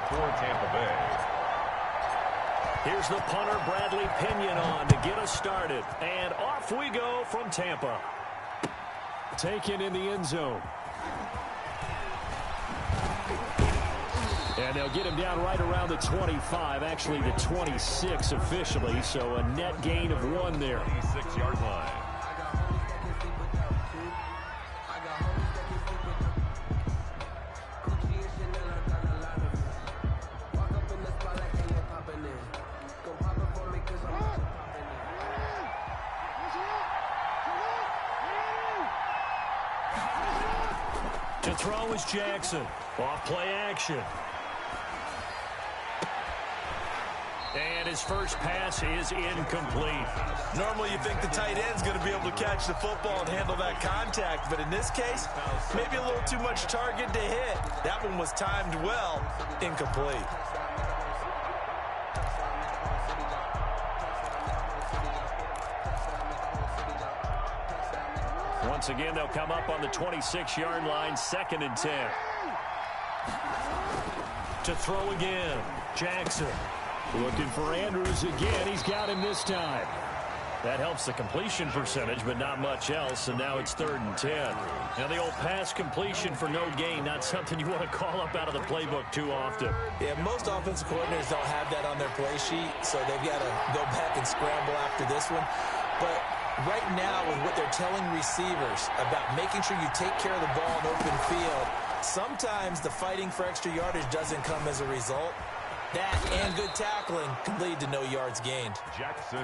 for Tampa Bay. Here's the punter, Bradley Pinion, on to get us started. And off we go from Tampa. Taken in the end zone. And they'll get him down right around the 25, actually the 26 officially, so a net gain of 1 there. 26-yard line. To throw is Jackson. Off play action. And his first pass is incomplete. Normally you think the tight end's going to be able to catch the football and handle that contact, but in this case, maybe a little too much target to hit. That one was timed well, incomplete. Once again, they'll come up on the 26-yard line, 2nd and 10. To throw again, Jackson. Looking for Andrews again. He's got him this time. That helps the completion percentage, but not much else, and now it's 3rd and 10. Now the old pass completion for no gain, not something you want to call up out of the playbook too often. Yeah, most offensive coordinators don't have that on their play sheet, so they've got to go back and scramble after this one. But right now, with what they're telling receivers about making sure you take care of the ball in open field, sometimes the fighting for extra yardage doesn't come as a result. That and good tackling can lead to no yards gained.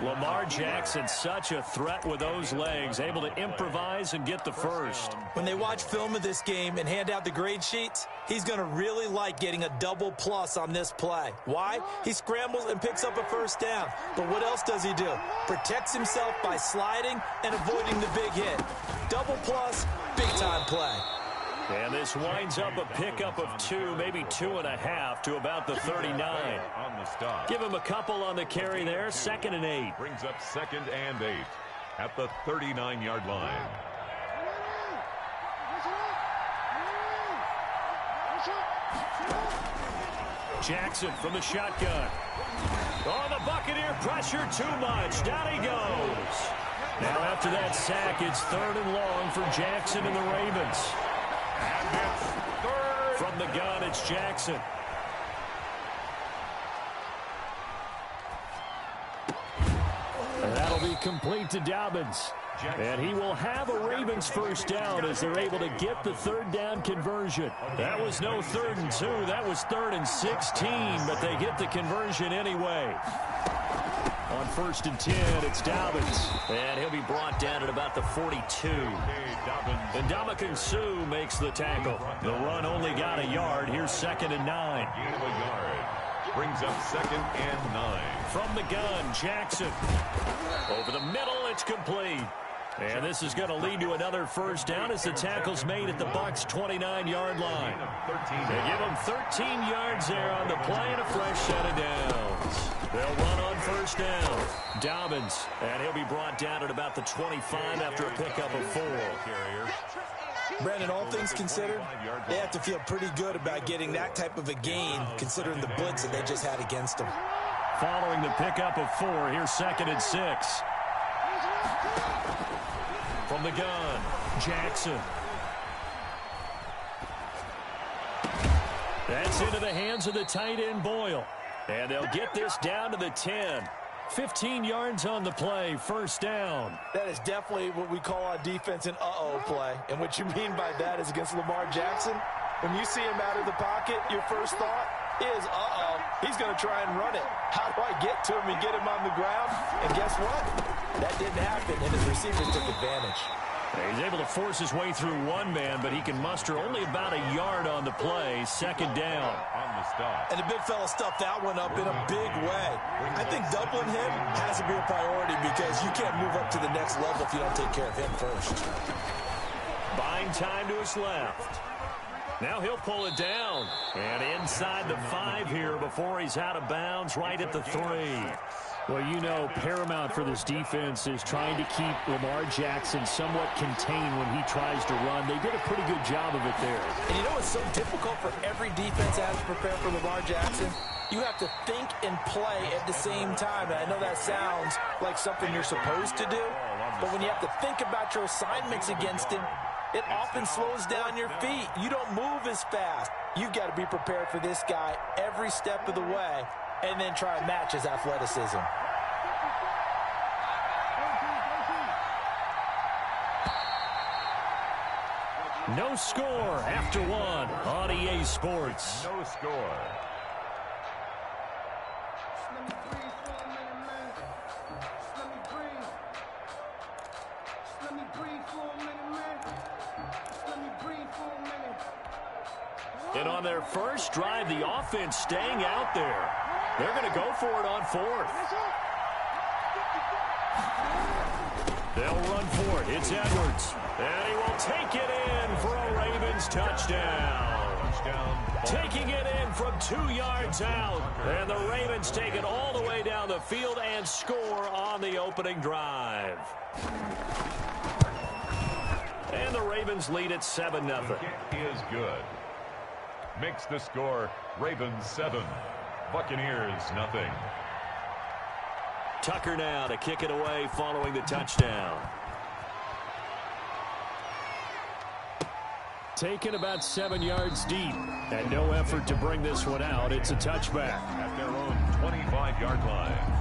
Lamar Jackson, such a threat with those legs, able to improvise and get the first. When they watch film of this game and hand out the grade sheets, he's going to really like getting a double plus on this play. Why? He scrambles and picks up a first down. But what else does he do? Protects himself by sliding and avoiding the big hit. Double plus, big-time play. And this winds up a pickup of 2, maybe 2.5 to about the 39. On the stop. Give him a couple on the carry there, 2nd and 8. Brings up 2nd and 8 at the 39-yard line. Jackson from the shotgun. Oh, the Buccaneer pressure too much. Down he goes. Now after that sack, it's 3rd and long for Jackson and the Ravens. And it's 3rd. From the gun, it's Jackson. And that'll be complete to Dobbins. And he will have a Ravens first down as they're able to get the 3rd down conversion. That was no 3rd and 2. That was 3rd and 16, but they get the conversion anyway. On 1st and 10, it's Dobbins. And he'll be brought down at about the 42. And Ndamukong Suh makes the tackle. The run only got a yard. Here's 2nd and 9. Gain of a yard. Brings up 2nd and 9. From the gun, Jackson. Over the middle, it's complete. And this is going to lead to another first down as the tackle's made at the Bucs' 29-yard line. They give them 13 yards there on the play and a fresh set of downs. They'll run on first down. Dobbins, and he'll be brought down at about the 25 after a pickup of 4. Brandon, all things considered, they have to feel pretty good about getting that type of a gain considering the blitz that they just had against them. Following the pickup of 4, here's 2nd and 6. From the gun, Jackson. That's into the hands of the tight end, Boyle. And they'll get this down to the 10. 15 yards on the play, first down. That is definitely what we call on defense an uh-oh play. And what you mean by that is against Lamar Jackson, when you see him out of the pocket, your first thought is, uh-oh, he's going to try and run it. How do I get to him and get him on the ground? And guess what? That didn't happen, and his receivers took advantage. He's able to force his way through one man, but he can muster only about a yard on the play. 2nd down. On the stop. And the big fella stuffed that one up in a big way. I think doubling him has to be a priority because you can't move up to the next level if you don't take care of him first. Buying time to his left. Now he'll pull it down. And inside the 5 here before he's out of bounds right at the 3. Well, you know, paramount for this defense is trying to keep Lamar Jackson somewhat contained when he tries to run. They did a pretty good job of it there. And you know what's so difficult for every defense that has to prepare for Lamar Jackson? You have to think and play at the same time. And I know that sounds like something you're supposed to do, but when you have to think about your assignments against him, it often slows down your feet. You don't move as fast. You've got to be prepared for this guy every step of the way and then try and match his athleticism. No score after one on EA Sports. No score. And on their first drive, the offense staying out there. They're going to go for it on fourth. They'll run for it. It's Edwards. And he will take it in for a Ravens touchdown. Taking it in from 2 yards out. And the Ravens take it all the way down the field and score on the opening drive. And the Ravens lead at 7-0. The kick is good. Makes the score Ravens 7, Buccaneers 0. Tucker now to kick it away following the touchdown. Taken about 7 yards deep. And no effort to bring this one out. It's a touchback. At their own 25-yard line.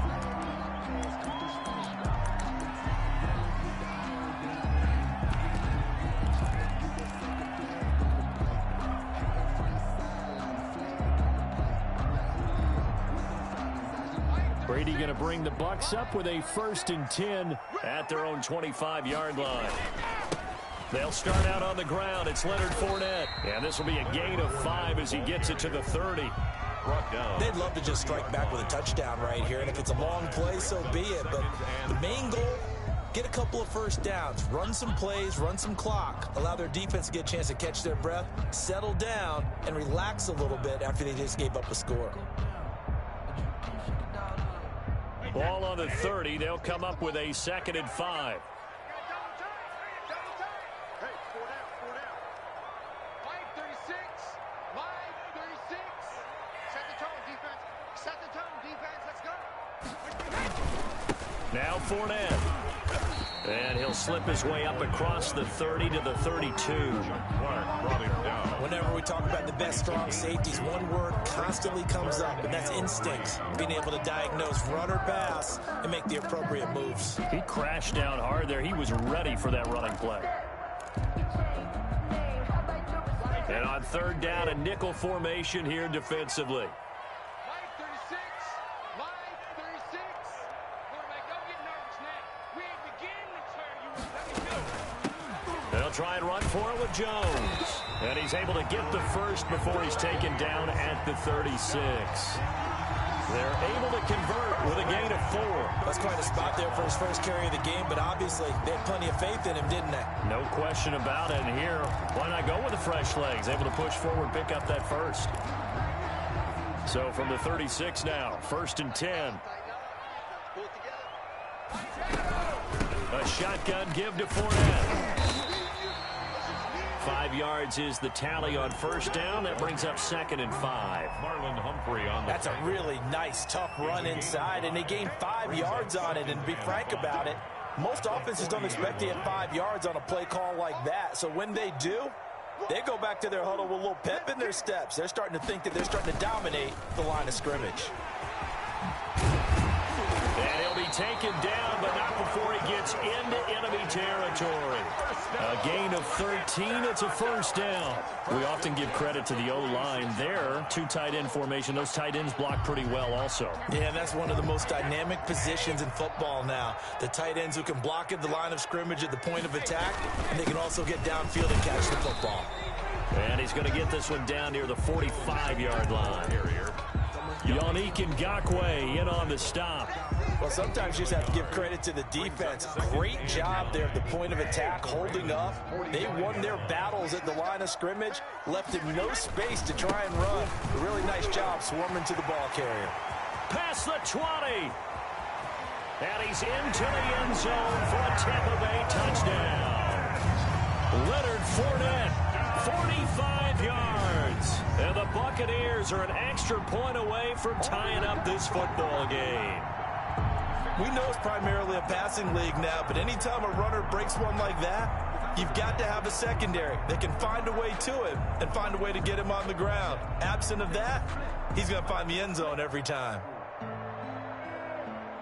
Brady going to bring the Bucs up with a 1st and 10 at their own 25-yard line. They'll start out on the ground. It's Leonard Fournette. And this will be a gain of 5 as he gets it to the 30. Brought down. They'd love to just strike back with a touchdown right here, and if it's a long play, so be it. But the main goal, get a couple of first downs, run some plays, run some clock, allow their defense to get a chance to catch their breath, settle down, and relax a little bit after they just gave up a score. Ball on the 30. They'll come up with a 2nd and 5. Now Fournette. And he'll slip his way up across the 30 to the 32. Clark brought him down. Whenever we talk about the best strong safeties, one word constantly comes up, and that's instincts. Being able to diagnose run or pass and make the appropriate moves. He crashed down hard there. He was ready for that running play. And on 3rd down, a nickel formation here defensively. They'll try and run for it with Jones. And he's able to get the first before he's taken down at the 36. They're able to convert with a gain of 4. That's quite a spot there for his first carry of the game, but obviously they had plenty of faith in him, didn't they? No question about it. And here, why not go with the fresh legs? Able to push forward, pick up that first. So from the 36 now, 1st and 10. A shotgun give to Fournette. 5 yards is the tally on 1st down. That brings up 2nd and 5. Marlon Humphrey on the That's a really nice, tough run inside, and they gained 5 yards on it. And to be frank about it, most offenses don't expect to get 5 yards on a play call like that. So when they do, they go back to their huddle with a little pep in their steps. They're starting to think that they're starting to dominate the line of scrimmage. And he'll be taken down, but not before he gets into enemy territory. A gain of 13. It's a 1st down. We often give credit to the O-line there. 2 tight end formation. Those tight ends block pretty well also. Yeah, that's one of the most dynamic positions in football now. The tight ends who can block at the line of scrimmage at the point of attack, and they can also get downfield and catch the football. And he's going to get this one down near the 45-yard line. Yannick Ngakoue in on the stop. Well, sometimes you just have to give credit to the defense. Great job there at the point of attack, holding up. They won their battles at the line of scrimmage, left him no space to try and run. A really nice job swarming to the ball carrier. Past the 20. And he's into the end zone for a Tampa Bay touchdown. Leonard Fournette, 45 yards. And the Buccaneers are an extra point away from tying up this football game. We know it's primarily a passing league now, but anytime a runner breaks one like that, you've got to have a secondary that can find a way to him and find a way to get him on the ground. Absent of that, he's going to find the end zone every time.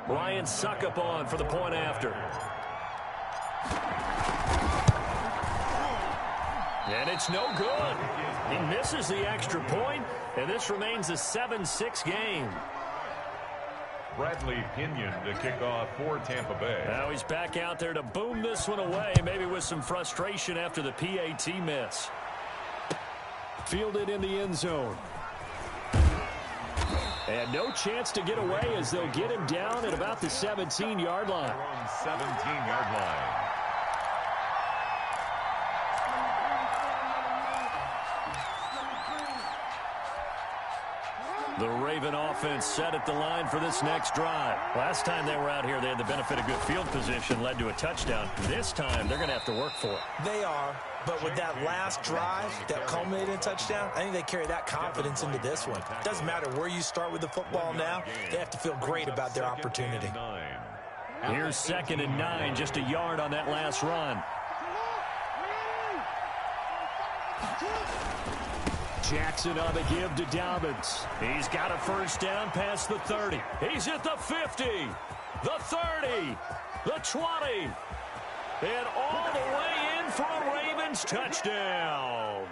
Ryan Suckup on for the point after. And it's no good. He misses the extra point, and this remains a 7-6 game. Bradley Pinion to kick off for Tampa Bay. Now he's back out there to boom this one away, maybe with some frustration after the PAT miss. Fielded in the end zone. And no chance to get away as they'll get him down at about the 17-yard line. 17-yard line. The Raven offense set at the line for this next drive. Last time they were out here, they had the benefit of good field position, led to a touchdown. This time, they're going to have to work for it. They are, but with that last drive that culminated in a touchdown, I think they carry that confidence into this one. It doesn't matter where you start with the football now. They have to feel great about their opportunity. Here's 2nd and 9, just a yard on that last run. Jackson on the give to Dobbins. He's got a first down past the 30. He's at the 50, the 30, the 20, and all the way in for a Ravens touchdown.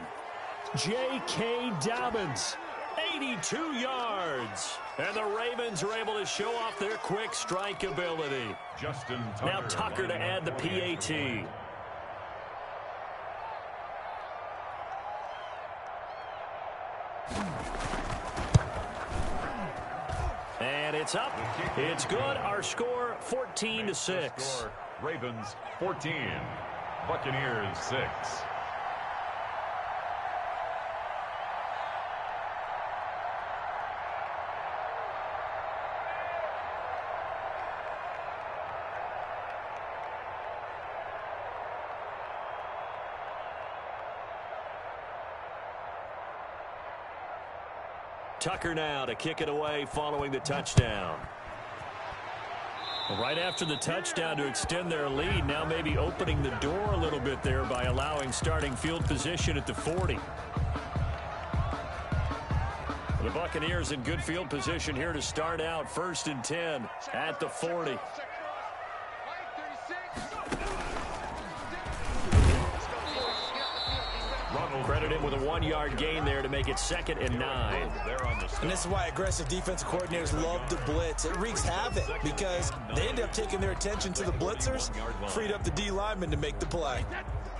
J.K. Dobbins, 82 yards. And the Ravens are able to show off their quick strike ability. Justin Tucker. Now Tucker to add the PAT. And it's up. It's good. Our score 14-6. Ravens 14, Buccaneers 6. Tucker now to kick it away following the touchdown. Right after the touchdown to extend their lead, now maybe opening the door a little bit there by allowing starting field position at the 40. The Buccaneers in good field position here to start out 1st and 10 at the 40. Credit him with a 1-yard gain there to make it 2nd and 9. And this is why aggressive defensive coordinators love to blitz. It wreaks havoc because they end up taking their attention to the blitzers, freed up the D lineman to make the play.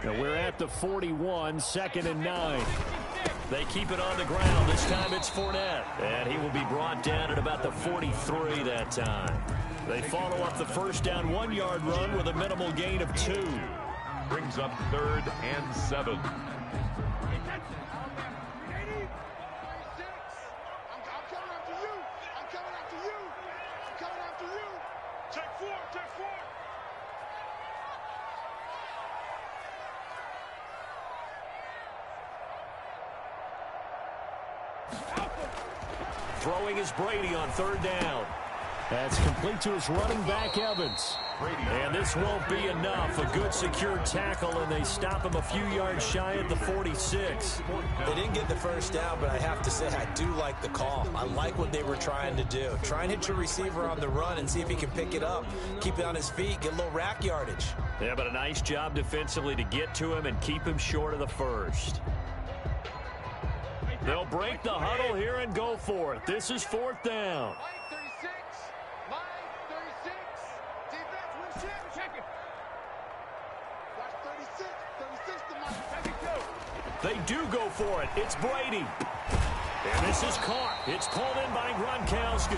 Now we're at the 41, 2nd and 9. They keep it on the ground. This time it's Fournette. And he will be brought down at about the 43 that time. They follow up the first down 1-yard run with a minimal gain of 2. Brings up 3rd and 7. Throwing is Brady on 3rd down. That's complete to his running back, Evans. And this won't be enough. A good secure tackle, and they stop him a few yards shy at the 46. They didn't get the first down, but I have to say I do like the call. I like what they were trying to do. Try and hit your receiver on the run and see if he can pick it up. Keep it on his feet, get a little rack yardage. Yeah, but a nice job defensively to get to him and keep him short of the first. They'll break the huddle here and go for it. This is 4th down. They do go for it. It's Brady. And this is caught. It's pulled in by Gronkowski.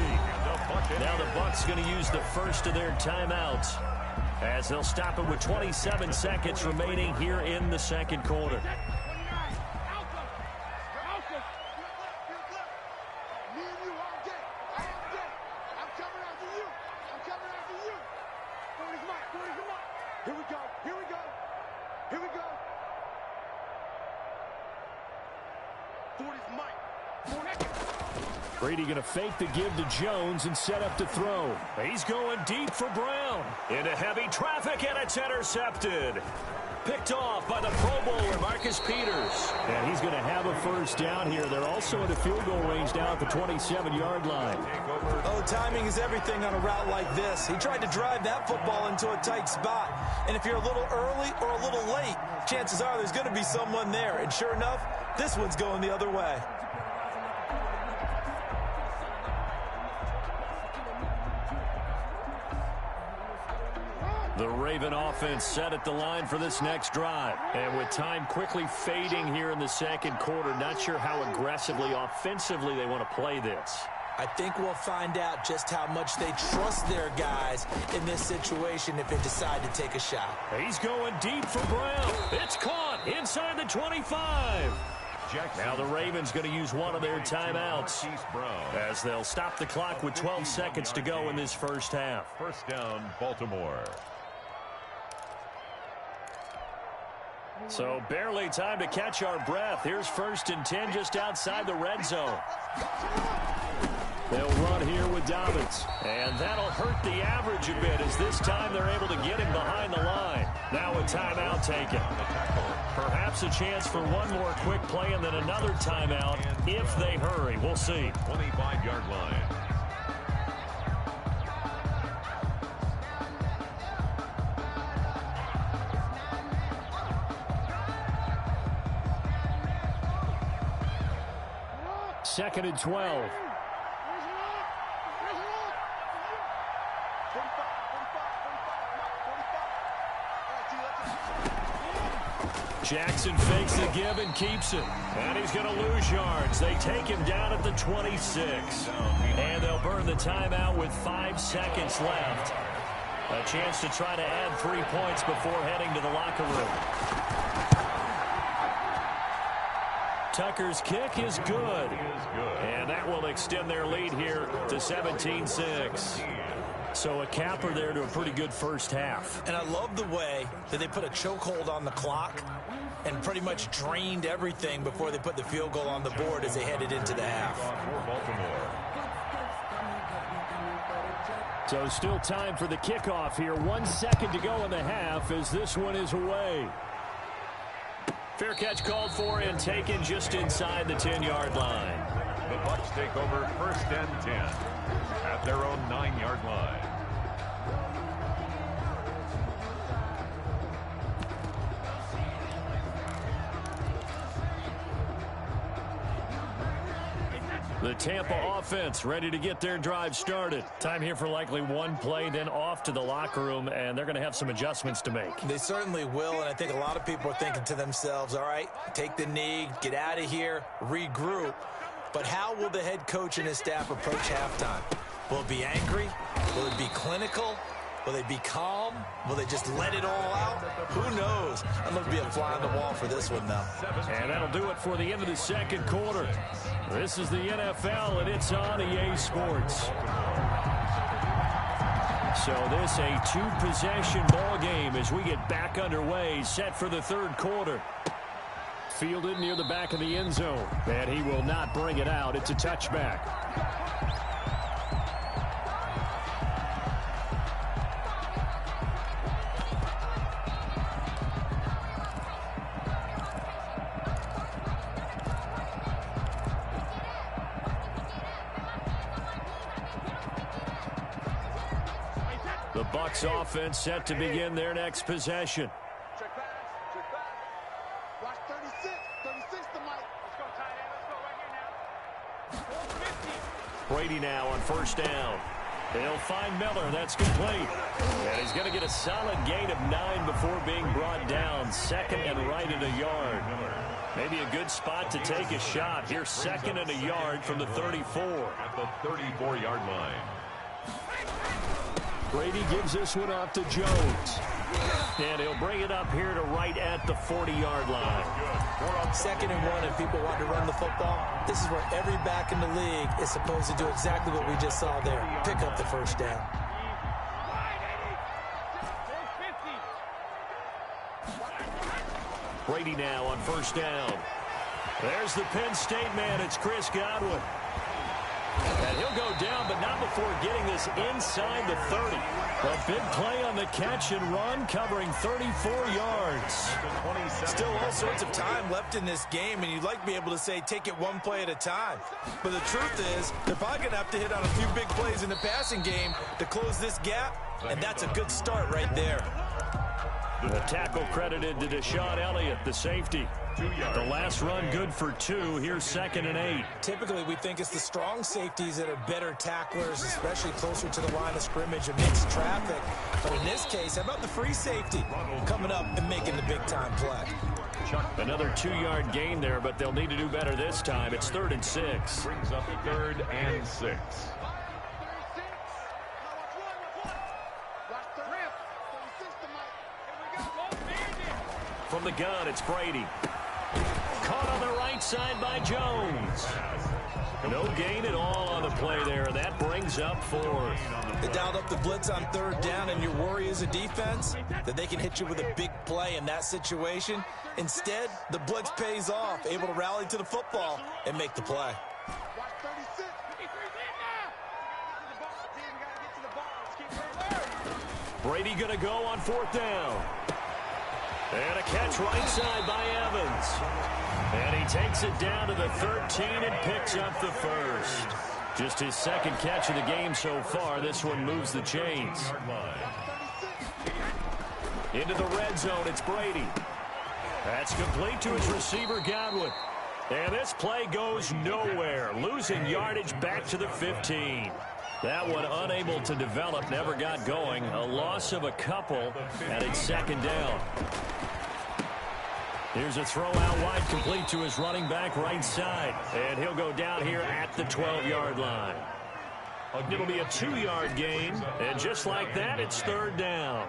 Now the Bucs going to use the first of their timeouts as they'll stop it with 27 seconds remaining here in the 2nd quarter. Brady going to fake the give to Jones and set up to throw. He's going deep for Brown. Into heavy traffic, and it's intercepted. Picked off by the Pro Bowler, Marcus Peters. And he's going to have a first down here. They're also in the field goal range now at the 27-yard line. Oh, timing is everything on a route like this. He tried to drive that football into a tight spot. And if you're a little early or a little late, chances are there's going to be someone there. And sure enough, this one's going the other way. The Raven offense set at the line for this next drive. And with time quickly fading here in the second quarter, not sure how aggressively, offensively they want to play this. I think we'll find out just how much they trust their guys in this situation if they decide to take a shot. He's going deep for Brown. It's caught inside the 25. Now the Ravens going to use one of their timeouts as they'll stop the clock with 12 seconds to go in this first half. First down, Baltimore. So barely time to catch our breath. Here's 1st and 10 just outside the red zone. They'll run here with Dobbins. And that'll hurt the average a bit as this time they're able to get him behind the line. Now a timeout taken. Perhaps a chance for one more quick play and then another timeout if they hurry. We'll see. 25-yard line. Second and 12. Jackson fakes the give and keeps it. And he's going to lose yards. They take him down at the 26. And they'll burn the timeout with 5 seconds left. A chance to try to add 3 points before heading to the locker room. Tucker's kick is good. And that will extend their lead here to 17-6. So a capper there to a pretty good first half. And I love the way that they put a chokehold on the clock and pretty much drained everything before they put the field goal on the board as they headed into the half. So still time for the kickoff here. 1 second to go in the half as this one is away. Fair catch called for and taken just inside the 10-yard line. The Bucs take over 1st and 10 at their own 9-yard line. The Tampa offense ready to get their drive started. Time here for likely one play, then off to the locker room, and they're going to have some adjustments to make. They certainly will, and I think a lot of people are thinking to themselves, all right, take the knee, get out of here, regroup. But how will the head coach and his staff approach halftime? Will it be angry? Will it be clinical? Will they be calm? Will they just let it all out? Who knows? I'm going to be a fly on the wall for this one, though. And that'll do it for the end of the second quarter. This is the NFL, and it's on EA Sports. So this a two-possession ball game as we get back underway, set for the third quarter. Fielded near the back of the end zone, and he will not bring it out. It's a touchback. The Bucs offense set to begin their next possession. Check back. Watch 36. 36 the mic. Let's go, tight end. Let's go right here now. 50. Brady now on first down. They'll find Miller. That's complete. And he's going to get a solid gain of 9 before being brought down. Second and right at a yard. Maybe a good spot to take a shot. Here's second and a yard from the 34. At the 34-yard line. Brady gives this one off to Jones. And he'll bring it up here to right at the 40-yard line. Second and 1, if people want to run the football, this is where every back in the league is supposed to do exactly what we just saw there. Pick up the first down. Brady now on first down. There's the Penn State man. It's Chris Godwin. before getting this inside the 30. A big play on the catch and run, covering 34 yards. Still all sorts of time left in this game, and you'd like to be able to say take it one play at a time. But the truth is, they're probably going to have to hit on a few big plays in the passing game to close this gap, and that's a good start right there. The tackle credited to Deshaun Elliott, the safety. The last run good for 2. Here's 2nd and 8. Typically, we think it's the strong safeties that are better tacklers, especially closer to the line of scrimmage amidst traffic. But in this case, how about the free safety coming up and making the big-time play? Another 2-yard gain there, but they'll need to do better this time. It's 3rd and 6. Brings up 3rd and 6. From the gun, it's Brady. Caught on the right side by Jones. No gain at all on the play there, and that brings up 4th. They dialed up the blitz on 3rd down, and your worry as a defense that they can hit you with a big play in that situation. Instead, the blitz pays off, able to rally to the football and make the play. Brady going to go on 4th down. And a catch right side by Evans. And he takes it down to the 13 and picks up the 1st. Just his 2nd catch of the game so far. This one moves the chains. Into the red zone, it's Brady. That's complete to his receiver, Godwin. And this play goes nowhere. Losing yardage back to the 15. That one unable to develop, never got going. A loss of a couple, and it's 2nd down. Here's a throw out wide, complete to his running back right side. And he'll go down here at the 12-yard line. It'll be a 2-yard gain, and just like that, it's 3rd down.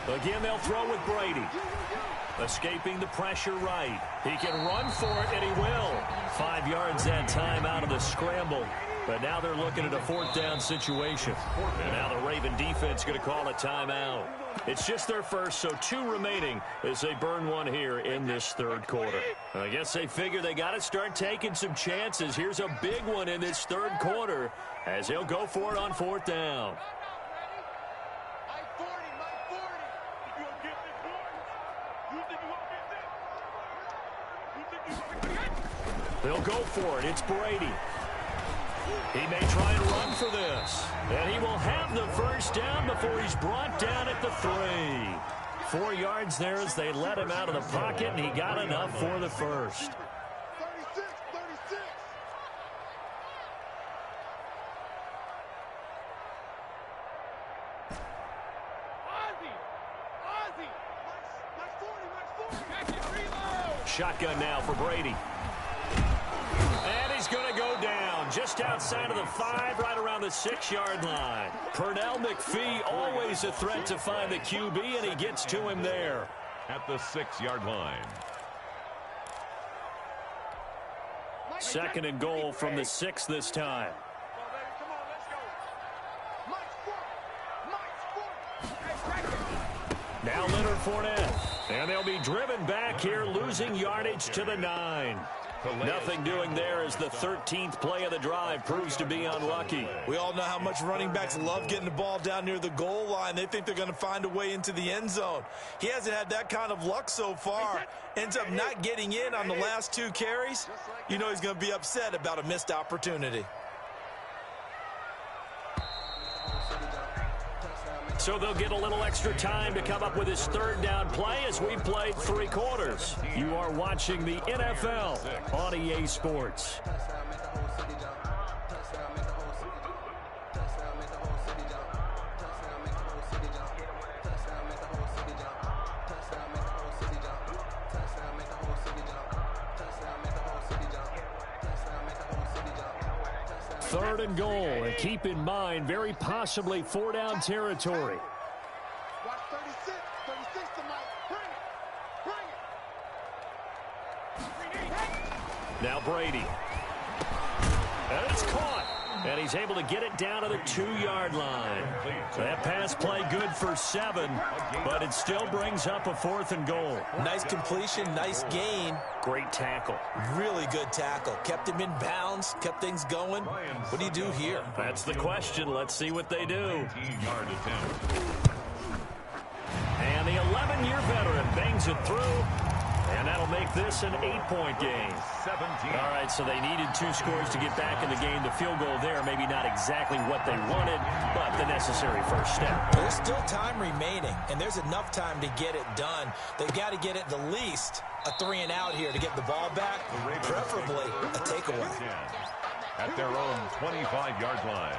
Again, they'll throw with Brady. Escaping the pressure right. He can run for it, and he will. 5 yards that time out of the scramble. But now they're looking at a 4th down situation. And now the Raven defense going to call a timeout. It's just their first, so 2 remaining as they burn one here in this 3rd quarter. I guess they figure they got to start taking some chances. Here's a big one in this 3rd quarter as they'll go for it on 4th down. They'll go for it. It's Brady. He may try and run for this. And he will have the 1st down before he's brought down at the 3. 4 yards there as they let him out of the pocket, and he got enough for the 1st. Shotgun now for Brady. And he's going to go down just outside of the 5, right around the 6-yard line. Pernell McPhee, always a threat to find the QB, and he gets to him there. At the 6-yard line. 2nd and goal from the 6 this time. Now Leonard Fournette. And they'll be driven back here, losing yardage to the 9. Nothing doing there as the 13th play of the drive proves to be unlucky. We all know how much running backs love getting the ball down near the goal line. They think they're going to find a way into the end zone. He hasn't had that kind of luck so far. Ends up not getting in on the last 2 carries. You know he's going to be upset about a missed opportunity. So they'll get a little extra time to come up with his 3rd down play as we played 3 quarters. You are watching the NFL on EA Sports. 3rd and goal, and keep in mind, very possibly 4-down territory. Watch 36 to Mike. Bring it. Now Brady. And it's caught. And And he's able to get it down to the 2-yard line. That pass play good for 7, but it still brings up a 4th and goal. Nice completion, nice gain. Great tackle. Really good tackle. Kept him in bounds, kept things going. What do you do here? That's the question. Let's see what they do. And the 11-year veteran bangs it through. And that'll make this an 8-point game. 17. All right, so they needed 2 scores to get back in the game. The field goal there, maybe not exactly what they wanted, but the necessary first step. There's still time remaining, and there's enough time to get it done. They've got to get it the least a 3-and-out here to get the ball back, preferably a takeaway. At their own 25-yard line.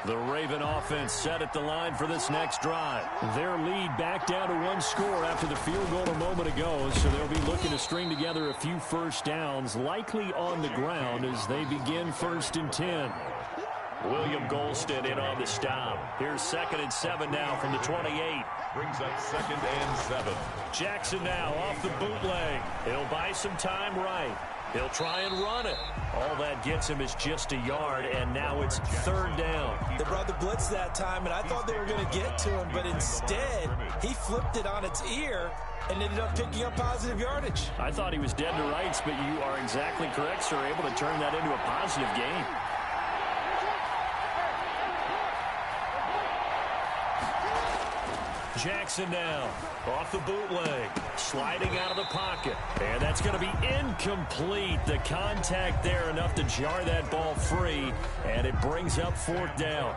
The Raven offense set at the line for this next drive. Their lead back down to 1 score after the field goal a moment ago, so they'll be looking to string together a few first downs, likely on the ground as they begin 1st and 10. William Golston in on the stop. Here's 2nd and 7 now from the 28. Brings up 2nd and 7. Jackson now off the bootleg. He'll buy some time right. He'll try and run it. All that gets him is just a yard, and now it's 3rd down. They brought the blitz that time, and I thought they were going to get to him, but instead, he flipped it on its ear and ended up picking up positive yardage. I thought he was dead to rights, but you are exactly correct, sir, able to turn that into a positive gain. Jackson now off the bootleg, sliding out of the pocket, and that's going to be incomplete. The contact there enough to jar that ball free, and it brings up 4th down.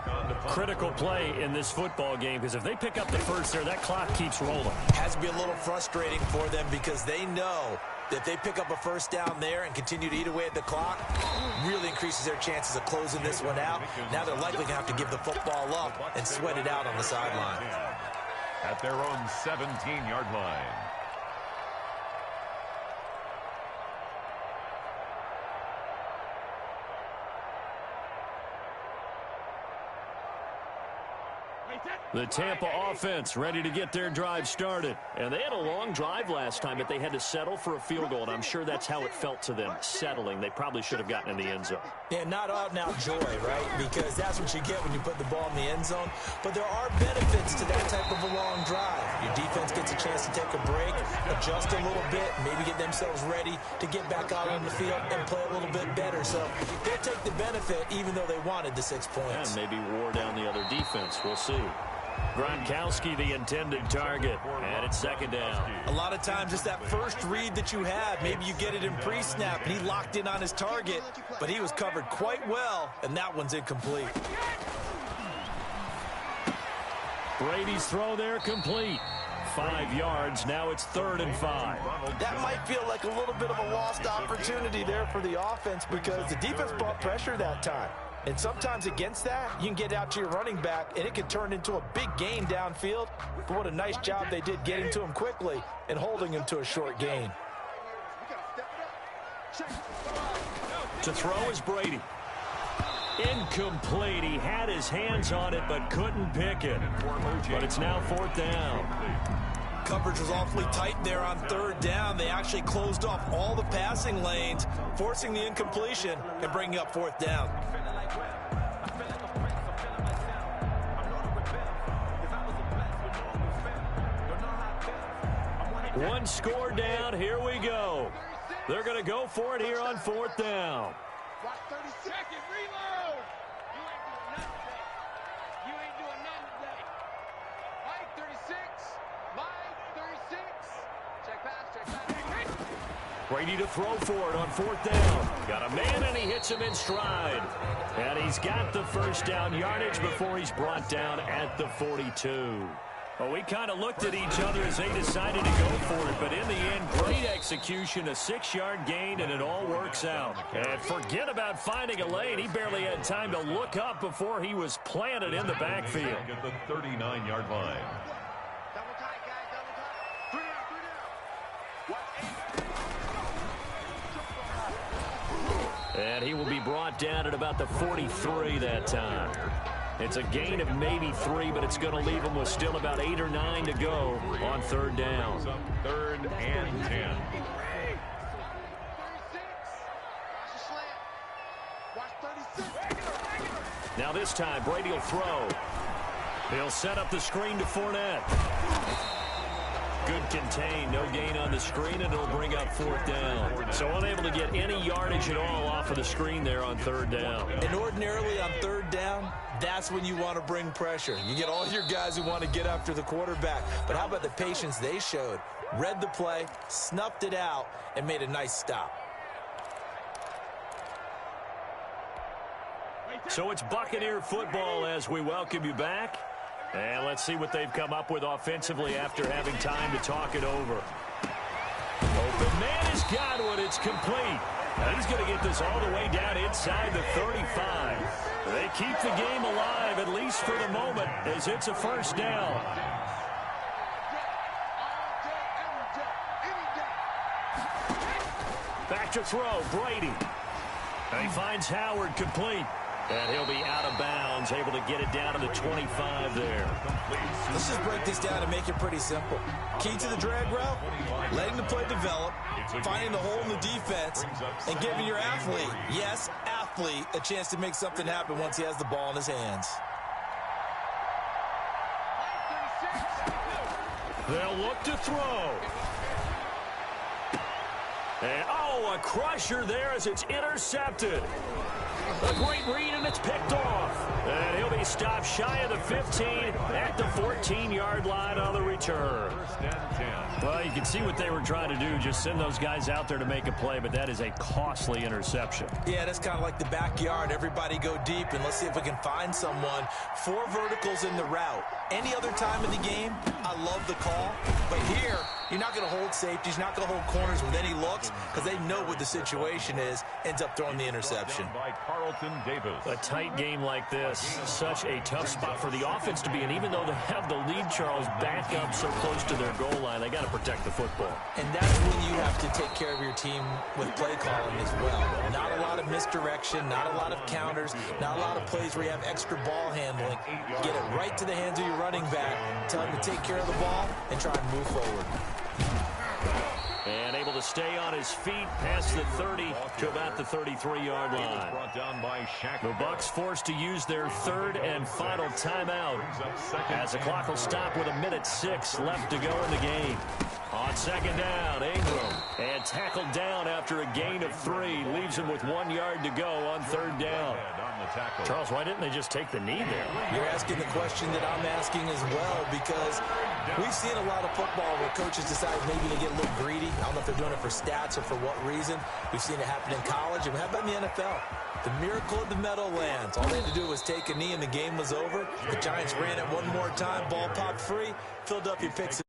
Critical play in this football game, because if they pick up the first there, that clock keeps rolling. Has to be a little frustrating for them because they know that if they pick up a first down there and continue to eat away at the clock, really increases their chances of closing this one out. Now they're likely going to have to give the football up and sweat it out on the sideline. At their own 17-yard line. The Tampa offense ready to get their drive started. And they had a long drive last time, but they had to settle for a field goal, and I'm sure that's how it felt to them, settling. They probably should have gotten in the end zone. Yeah, not out-and-out joy, right? Because that's what you get when you put the ball in the end zone. But there are benefits to that type of a long drive. Your defense gets a chance to take a break, adjust a little bit, maybe get themselves ready to get back out on the field and play a little bit better. So they'll take the benefit even though they wanted the 6 points. And maybe wore down the other defense. We'll see. Gronkowski, the intended target, and it's 2nd down. A lot of times it's that first read that you have. Maybe you get it in pre-snap, and he locked in on his target, but he was covered quite well, and that one's incomplete. Brady's throw there complete. 5 yards. Now it's 3rd and 5. That might feel like a little bit of a lost opportunity there for the offense because the defense brought pressure that time. And sometimes against that, you can get out to your running back, and it can turn into a big gain downfield. But what a nice job they did getting to him quickly and holding him to a short gain. To throw is Brady. Incomplete. He had his hands on it but couldn't pick it. But it's now 4th down. Coverage was awfully tight there on 3rd down. They actually closed off all the passing lanes, forcing the incompletion and bringing up 4th down. One score down. Here we go. They're going to go for it here on 4th down. Watch 30 seconds, reload. You ain't doing nothing today. Mike 36. Mike 36. Check pass. Brady to throw for it on 4th down. Got a man, and he hits him in stride. And he's got the first down yardage before he's brought down at the 42. Well, we kind of looked at each other as they decided to go for it, but in the end, great execution, a 6-yard gain, and it all works out. And forget about finding a lane. He barely had time to look up before he was planted in the backfield. At the 39-yard line. Double tight, guys, double tight. And he will be brought down at about the 43 that time. It's a gain of maybe 3, but it's going to leave him with still about 8 or 9 to go on 3rd down. 3rd and 10. Now this time, Brady will throw. He'll set up the screen to Fournette. Good contain, no gain on the screen, and it'll bring up 4th down. So unable to get any yardage at all off of the screen there on 3rd down. And ordinarily on 3rd down, that's when you want to bring pressure. You get all your guys who want to get after the quarterback. But how about the patience they showed? Read the play, snuffed it out, and made a nice stop. So it's Buccaneer football as we welcome you back. And let's see what they've come up with offensively after having time to talk it over. Open man has got one. It's complete. And he's going to get this all the way down inside the 35. They keep the game alive, at least for the moment, as it's a 1st down. Back to throw, Brady. And he finds Howard complete. And he'll be out of bounds, able to get it down to the 25 there. Let's just break this down and make it pretty simple. Key to the drag route, letting the play develop, finding the hole in the defense, and giving your athlete, yes, athlete, a chance to make something happen once he has the ball in his hands. They'll look to throw. And, oh, a crusher there as it's intercepted. A great read, and it's picked off. And he'll be stopped shy of the 15 at the 14-yard line on the return. Well, you can see what they were trying to do, just send those guys out there to make a play, but that is a costly interception. Yeah, that's kind of like the backyard. Everybody go deep, and let's see if we can find someone. 4 verticals in the route. Any other time of the game, I love the call. But here, you're not going to hold safeties, you're not going to hold corners with any looks because they know what the situation is, ends up throwing the interception. A tight game like this, such a tough spot for the offense to be in. Even though they have the lead, Charles, back up so close to their goal line, they got to protect the football. And that's when you have to take care of your team with play calling as well. Not a lot of misdirection, not a lot of counters, not a lot of plays where you have extra ball handling. Get it right to the hands of your running back, tell him to take care of the ball, and try and move forward. And able to stay on his feet past the 30 to about the 33-yard line. The Bucs forced to use their 3rd and final timeout as the clock will stop with 1:06 left to go in the game. On 2nd down, Ingram. And tackled down after a gain of 3. Leaves him with 1 yard to go on 3rd down. Charles, why didn't they just take the knee there? You're asking the question that I'm asking as well, because we've seen a lot of football where coaches decide maybe to get a little greedy. I don't know if they're doing it for stats or for what reason. We've seen it happen in college, and how about in the NFL? The miracle of the Meadowlands. All they had to do was take a knee, and the game was over. The Giants ran it one more time. Ball popped free. Philadelphia picks it.